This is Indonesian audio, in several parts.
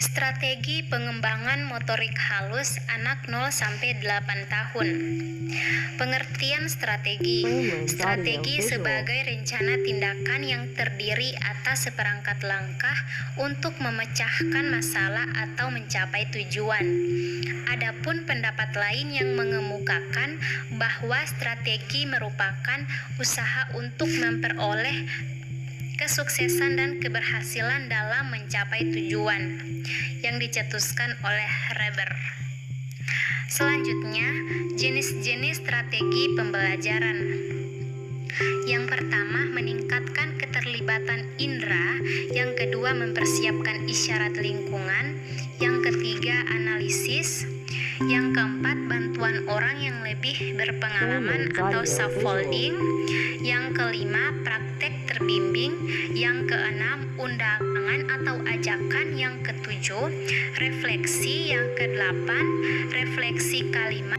Strategi pengembangan motorik halus anak 0-8 tahun. Pengertian strategi. Strategi sebagai rencana tindakan yang terdiri atas seperangkat langkah untuk memecahkan masalah atau mencapai tujuan. Adapun pendapat lain yang mengemukakan bahwa strategi merupakan usaha untuk memperoleh kesuksesan dan keberhasilan dalam mencapai tujuan yang dicetuskan oleh Reber. Selanjutnya, jenis-jenis strategi pembelajaran. Yang pertama, meningkatkan keterlibatan indera. Yang kedua, mempersiapkan isyarat lingkungan. Yang ketiga, analisis. Yang keempat, bantuan orang yang lebih berpengalaman atau scaffolding. Yang kelima, praktek terbimbing. Yang keenam, undangan atau ajakan. Yang ketujuh, refleksi. Yang kedelapan, refleksi kalimat.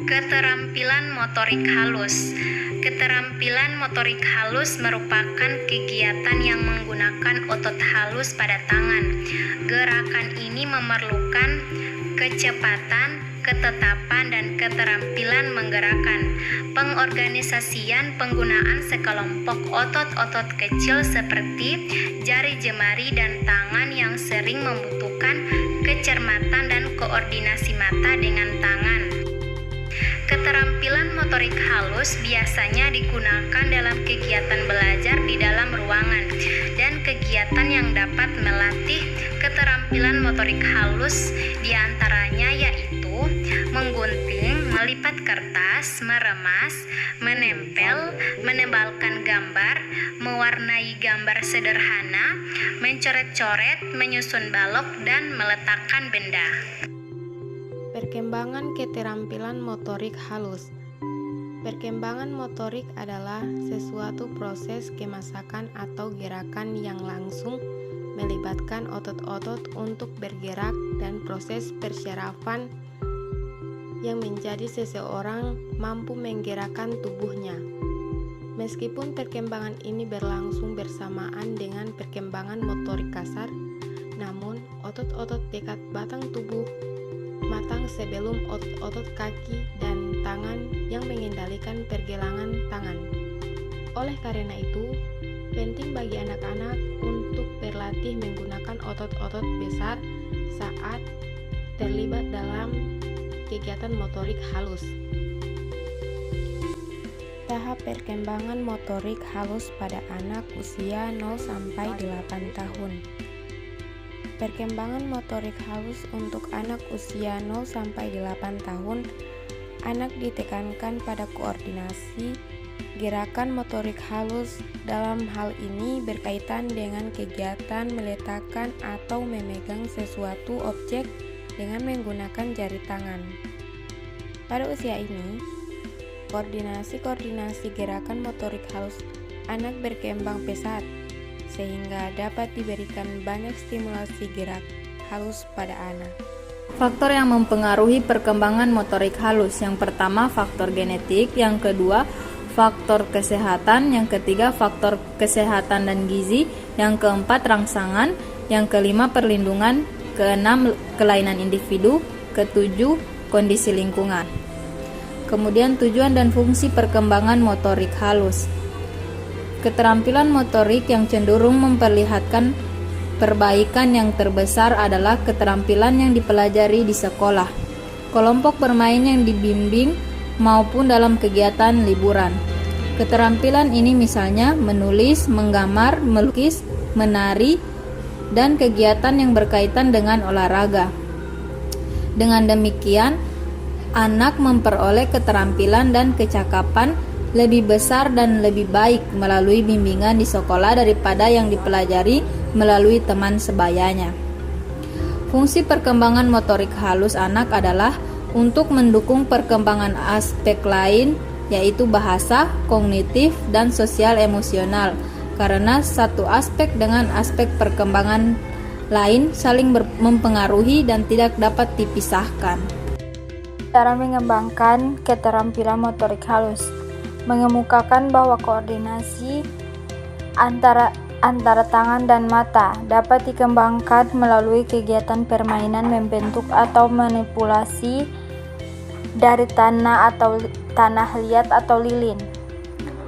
Keterampilan motorik halus. Keterampilan motorik halus merupakan kegiatan yang menggunakan otot halus pada tangan. Gerakan ini memerlukan kecepatan, ketetapan, dan keterampilan menggerakkan. Pengorganisasian penggunaan sekelompok otot-otot kecil seperti jari jemari dan tangan yang sering membutuhkan kecermatan dan koordinasi mata dengan tangan. Keterampilan motorik halus biasanya digunakan dalam kegiatan belajar di dalam ruangan dan kegiatan yang dapat melatih keterampilan motorik halus diantaranya yaitu menggunting, melipat kertas, meremas, menempel, menebalkan gambar, mewarnai gambar sederhana, mencoret-coret, menyusun balok, dan meletakkan benda. Perkembangan keterampilan motorik halus. Perkembangan motorik adalah sesuatu proses kemasakan atau gerakan yang langsung melibatkan otot-otot untuk bergerak dan proses persyarafan yang menjadi seseorang mampu menggerakkan tubuhnya. Meskipun perkembangan ini berlangsung bersamaan dengan perkembangan motorik kasar, namun otot-otot dekat batang tubuh matang sebelum otot-otot kaki dan tangan yang mengendalikan pergelangan tangan. Oleh karena itu, penting bagi anak-anak untuk berlatih menggunakan otot-otot besar saat terlibat dalam kegiatan motorik halus. Tahap perkembangan motorik halus pada anak usia 0-8 tahun. Perkembangan motorik halus untuk anak usia 0-8 tahun, anak ditekankan pada koordinasi, gerakan motorik halus. Dalam hal ini berkaitan dengan kegiatan meletakkan atau memegang sesuatu objek dengan menggunakan jari tangan. Pada usia ini, koordinasi gerakan motorik halus anak berkembang pesat, sehingga dapat diberikan banyak stimulasi gerak halus pada anak. Faktor yang mempengaruhi perkembangan motorik halus. Yang pertama, faktor genetik. Yang kedua, faktor kesehatan. Yang ketiga, faktor kesehatan dan gizi. Yang keempat, rangsangan. Yang kelima, perlindungan. Keenam, kelainan individu. Ketujuh, kondisi lingkungan. Kemudian tujuan dan fungsi perkembangan motorik halus. Keterampilan motorik yang cenderung memperlihatkan perbaikan yang terbesar adalah keterampilan yang dipelajari di sekolah, kelompok bermain yang dibimbing, maupun dalam kegiatan liburan. Keterampilan ini misalnya menulis, menggambar, melukis, menari, dan kegiatan yang berkaitan dengan olahraga. Dengan demikian, anak memperoleh keterampilan dan kecakapan lebih besar dan lebih baik melalui bimbingan di sekolah daripada yang dipelajari melalui teman sebayanya. Fungsi perkembangan motorik halus anak adalah untuk mendukung perkembangan aspek lain, yaitu bahasa, kognitif, dan sosial emosional, karena satu aspek dengan aspek perkembangan lain saling mempengaruhi dan tidak dapat dipisahkan. Cara mengembangkan keterampilan motorik halus mengemukakan bahwa koordinasi antara antara tangan dan mata dapat dikembangkan melalui kegiatan permainan membentuk atau manipulasi dari tanah liat atau lilin,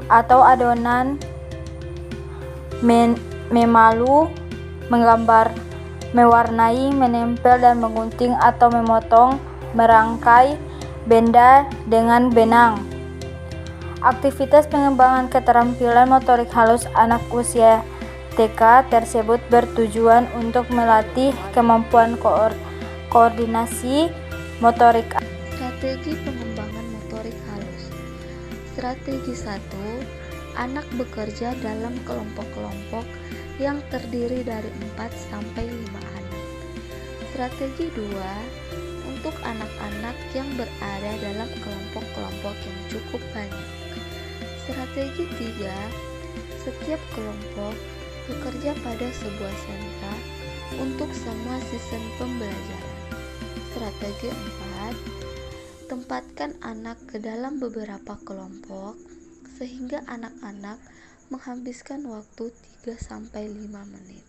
atau adonan memalu, menggambar, mewarnai, menempel dan menggunting atau memotong, merangkai benda dengan benang. Aktivitas pengembangan keterampilan motorik halus anak usia TK tersebut bertujuan untuk melatih kemampuan koordinasi motorik. Strategi pengembangan motorik halus. Strategi 1. Anak bekerja dalam kelompok-kelompok yang terdiri dari 4 sampai 5 anak. Strategi 2. Untuk anak-anak yang berada dalam kelompok-kelompok yang cukup banyak. Strategi 3. Setiap kelompok bekerja pada sebuah sentra untuk semua season pembelajaran. Strategi 4. Tempatkan anak ke dalam beberapa kelompok sehingga anak-anak menghabiskan waktu 3-5 menit.